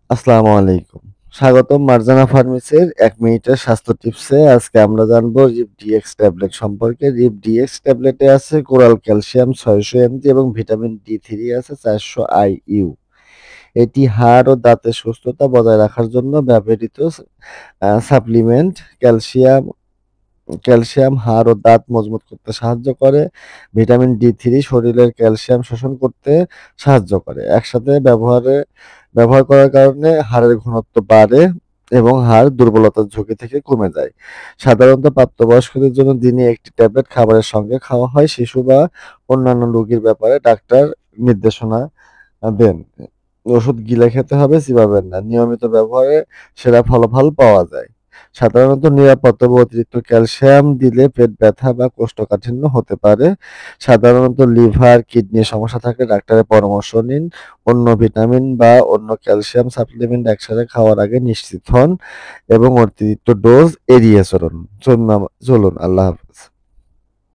আসসালামু আলাইকুম। স্বাগতম মার্জানা ফার্মেসির ১ মিনিটের স্বাস্থ্য টিপসে। আজকে আমরা জানবো রিপ ডিএক্স ট্যাবলেট সম্পর্কে। রিপ ডিএক্স ট্যাবলেটে আছে কোরাল ক্যালসিয়াম ৬০০ এমজি এবং ভিটামিন ডি3 আছে ৪০০ আইইউ। এটি হাড় ও দাঁতের সুস্থতা বজায় রাখার জন্য ব্যবহৃত সাপ্লিমেন্ট। ক্যালসিয়াম হাড় ও দাঁত মজবুত করতে সাহায্য করে। ভিটামিন ডি3 শরীরের ক্যালসিয়াম শোষণ করতে সাহায্য করে। একসাথে ব্যবহার করার কারণে হাড়ের ঘনত্ব বাড়ে এবং হাড় দুর্বলতার ঝুঁকি থেকে কমে যায়। সাধারণত প্রাপ্তবয়স্কদের জন্য দিনে ১ টি ট্যাবলেট খাবারের সঙ্গে খাওয়া হয়। শিশু বা অন্যান্য রোগীর ব্যাপারে ডাক্তার নির্দেশনা দেন। ওষুধ গিলে খেতে হবে, চিবাবেন না। নিয়মিত ব্যবহারে সেরা ফলাফল পাওয়া যায়। সাধারণত নিরাপদ, তবে অতিরিক্ত ক্যালসিয়াম দিলে পেট ব্যথা বা কোষ্ঠকাঠিন্য হতে পারে। সাধারণত লিভার, কিডনির সমস্যা থাকলে ডাক্তারের পরামর্শ নিন। অন্য ভিটামিন বা অন্য ক্যালসিয়াম সাপ্লিমেন্ট একসাথে খাওয়ার আগে নিশ্চিত হন এবং অতিরিক্ত ডোজ এড়িয়ে চলুন। আল্লাহ হাফেজ।